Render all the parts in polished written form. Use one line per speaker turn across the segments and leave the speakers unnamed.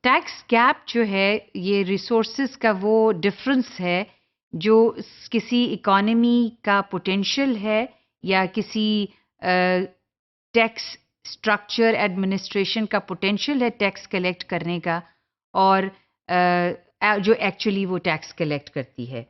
Tax gap جو ہے یہ ریسورسز کا وہ ڈفرنس ہے جو کسی اکانومی کا پوٹینشیل ہے یا کسی ٹیکس اسٹرکچر ایڈمنسٹریشن کا پوٹینشیل ہے ٹیکس کلیکٹ کرنے کا، اور جو ایکچولی وہ ٹیکس کلیکٹ کرتی ہے،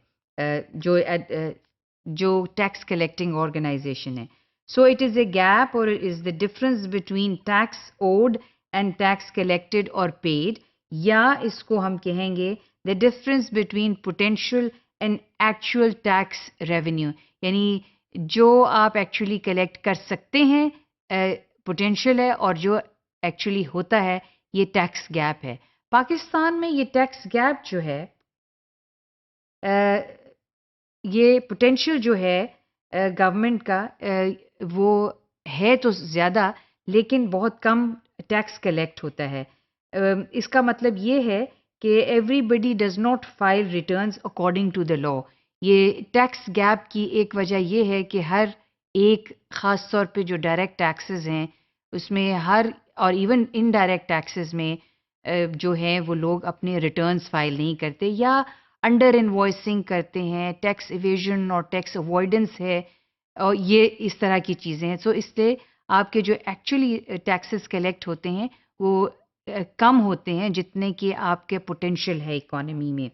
جو ٹیکس کلیکٹنگ آرگنائزیشن ہے. So it is a gap اور is the difference between tax owed and tax collected اور پیڈ، یا اس کو ہم کہیں گے the difference between potential and actual tax revenue, یعنی جو آپ ایکچولی کلیکٹ کر سکتے ہیں پوٹینشیل ہے، اور جو ایکچولی ہوتا ہے یہ ٹیکس گیپ ہے. پاکستان میں یہ ٹیکس گیپ جو ہے یہ پوٹینشیل جو ہے گورنمنٹ کا وہ ہے تو زیادہ، لیکن بہت کم ٹیکس کلیکٹ ہوتا ہے. اس کا مطلب یہ ہے کہ everybody does not file returns according to the law. یہ ٹیکس گیپ کی ایک وجہ یہ ہے کہ ہر ایک، خاص طور پہ جو ڈائریکٹ ٹیکسز ہیں اس میں اور ایون انڈائریکٹ ٹیکسز میں جو ہیں وہ لوگ اپنے ریٹرنز فائل نہیں کرتے، یا انڈر انوائسنگ کرتے ہیں، ٹیکس ایویژن اور ٹیکس اوائڈنس ہے، اور یہ اس طرح کی چیزیں ہیں. سو اس لیے آپ کے جو ایکچولی ٹیکسز کلیکٹ ہوتے ہیں وہ کم ہوتے ہیں جتنے کہ آپ کے پوٹینشیل ہے اکانومی میں.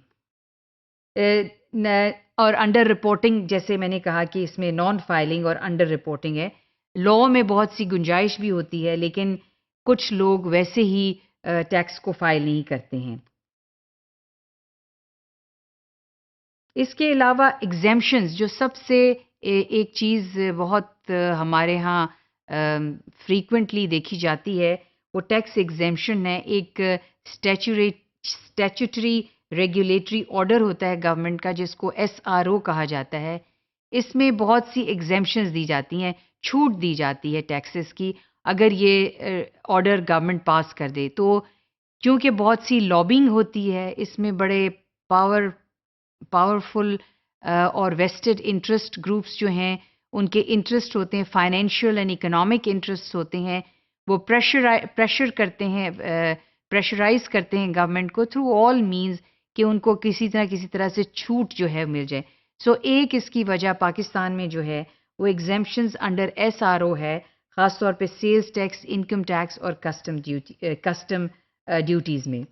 اور انڈر رپورٹنگ، جیسے میں نے کہا کہ اس میں نان فائلنگ اور انڈر رپورٹنگ ہے. لاء میں بہت سی گنجائش بھی ہوتی ہے، لیکن کچھ لوگ ویسے ہی ٹیکس کو فائل نہیں کرتے ہیں. اس کے علاوہ ایگزیمپشنز، جو سب سے ایک چیز بہت ہمارے ہاں فریکوینٹلی دیکھی جاتی ہے، وہ ٹیکس ایگزیمپشن ہے. ایک اسٹیچوٹری ریگولیٹری آرڈر ہوتا ہے گورنمنٹ کا جس کو SRO کہا جاتا ہے. اس میں بہت سی ایگزیمپشنز دی جاتی ہیں، چھوٹ دی جاتی ہے ٹیکسز کی اگر یہ آرڈر گورنمنٹ پاس کر دے. تو چونکہ بہت سی لابنگ ہوتی ہے، اس میں بڑے پاورفل اور ویسٹڈ انٹرسٹ گروپس جو ہیں ان کے انٹرسٹ ہوتے ہیں، فائنینشیل اینڈ اکنامک انٹرسٹ ہوتے ہیں، وہ پریشرائز کرتے ہیں گورنمنٹ کو تھرو آل مینز کہ ان کو کسی طرح سے چھوٹ جو ہے مل جائے. سو ایک اس کی وجہ پاکستان میں جو ہے وہ ایگزیمپشنز انڈر SRO ہے، خاص طور پہ سیلز ٹیکس، انکم ٹیکس اور کسٹم ڈیوٹیز میں.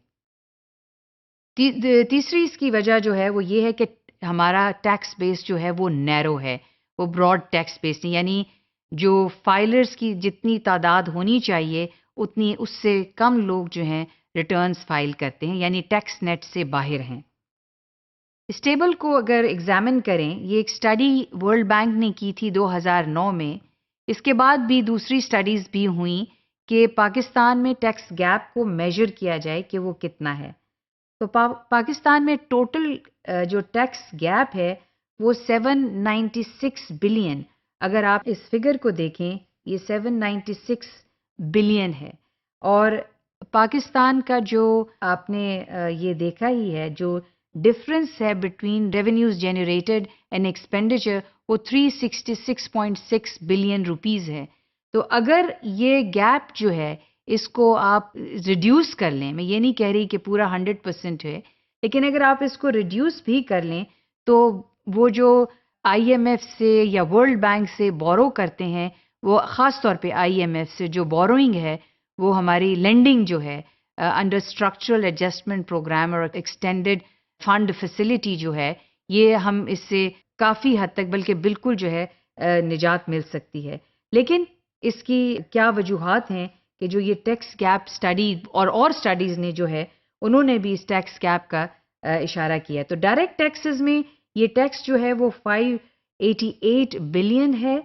تیسری اس کی وجہ جو ہے وہ یہ ہے کہ ہمارا ٹیکس بیس جو ہے وہ نیرو ہے، وہ براڈ ٹیکس بیس نہیں، یعنی جو فائلرز کی جتنی تعداد ہونی چاہیے اتنی اس سے کم لوگ جو ہیں ریٹرنز فائل کرتے ہیں، یعنی ٹیکس نیٹ سے باہر ہیں. اس ٹیبل کو اگر ایگزامن کریں، یہ ایک اسٹڈی ورلڈ بینک نے کی تھی 2009 میں. اس کے بعد بھی دوسری اسٹڈیز بھی ہوئیں کہ پاکستان میں ٹیکس گیپ کو میجر کیا جائے کہ وہ کتنا ہے. تو پاکستان میں ٹوٹل جو ٹیکس گیپ ہے وہ 796 بلین. اگر آپ اس فگر کو دیکھیں یہ 796 بلین ہے. اور پاکستان کا جو آپ نے یہ دیکھا ہی ہے جو ڈفرنس ہے between revenues generated and expenditure, وہ 366.6 بلین روپیز ہے. تو اگر یہ گیپ جو ہے اس کو آپ ریڈیوس کر لیں، میں یہ نہیں کہہ رہی کہ پورا 100% ہے، لیکن اگر آپ اس کو ریڈیوس بھی کر لیں تو وہ جو IMF سے یا ورلڈ بینک سے بورو کرتے ہیں، وہ خاص طور پہ IMF سے جو بوروئنگ ہے وہ ہماری لینڈنگ جو ہے انڈر اسٹرکچرل ایڈجسٹمنٹ پروگرام اور ایکسٹینڈڈ فنڈ فیسلٹی جو ہے، یہ ہم اس سے کافی حد تک بلکہ بالکل جو ہے نجات مل سکتی ہے. لیکن اس کی کیا وجوہات ہیں کہ جو یہ ٹیکس گیپ اسٹڈی اور اسٹڈیز نے جو ہے انہوں نے بھی اس ٹیکس گیپ کا اشارہ کیا. تو ڈائریکٹ ٹیکسز میں یہ ٹیکس جو ہے وہ 588 بلین ہے،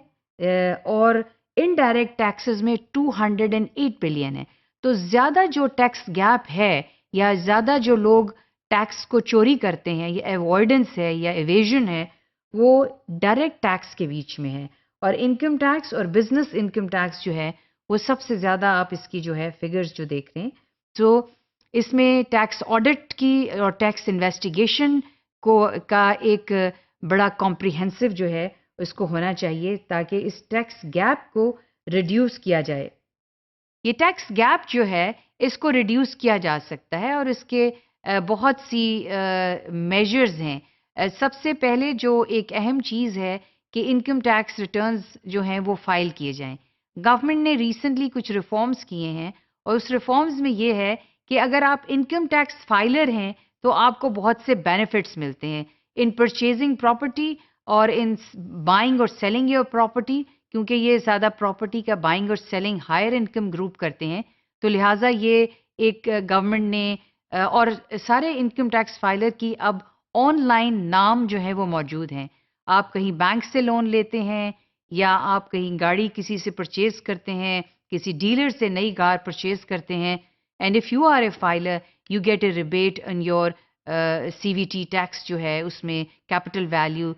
اور انڈائریکٹ ٹیکسز میں 208 بلین ہے. تو زیادہ جو ٹیکس گیپ ہے یا زیادہ جو لوگ ٹیکس کو چوری کرتے ہیں، یا ایوائڈنس ہے یا ایویژن ہے، وہ ڈائریکٹ ٹیکس کے بیچ میں ہے. اور انکم ٹیکس اور بزنس انکم ٹیکس جو ہے وہ سب سے زیادہ آپ اس کی جو ہے فگرز جو دیکھ رہے ہیں. تو اس میں ٹیکس آڈٹ کی اور ٹیکس انویسٹیگیشن کا ایک بڑا کمپریہنسو جو ہے اس کو ہونا چاہیے تاکہ اس ٹیکس گیپ کو ریڈیوس کیا جائے. یہ ٹیکس گیپ جو ہے اس کو ریڈیوس کیا جا سکتا ہے اور اس کے بہت سی میجرز ہیں. سب سے پہلے جو ایک اہم چیز ہے کہ انکم ٹیکس ریٹرنز جو ہیں وہ فائل کیے جائیں. گورنمنٹ نے ریسنٹلی کچھ ریفارمز کیے ہیں اور اس ریفارمز میں یہ ہے کہ اگر آپ انکم ٹیکس فائلر ہیں تو آپ کو بہت سے بینیفٹس ملتے ہیں ان پرچیزنگ پراپرٹی اور ان بائنگ اور سیلنگ یور پراپرٹی، کیونکہ یہ زیادہ پراپرٹی کا بائنگ اور سیلنگ ہائر انکم گروپ کرتے ہیں. تو لہٰذا یہ ایک گورنمنٹ نے اور سارے انکم ٹیکس فائلر کی اب آن لائن نام جو ہے وہ موجود ہیں. آپ کہیں بینک سے لون لیتے ہیں یا آپ کہیں گاڑی کسی سے پرچیز کرتے ہیں، کسی ڈیلر سے نئی کار پرچیز کرتے ہیں، and if you are a filer you get a rebate in your C V T tax جو ہے اس میں کیپٹل ویلیو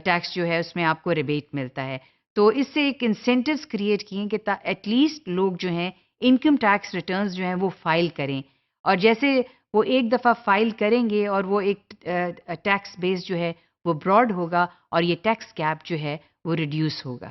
ٹیکس جو ہے اس میں آپ کو ریبیٹ ملتا ہے. تو اس سے ایک انسینٹیوز کریٹ کیے کہ ایٹ لیسٹ لوگ جو ہیں انکم ٹیکس ریٹرنز جو ہیں وہ فائل کریں، اور جیسے وہ ایک دفعہ فائل کریں گے اور وہ ایک ٹیکس بیس جو ہے وہ براڈ ہوگا اور یہ ٹیکس گیپ جو ہے وہ ریڈیوس ہوگا.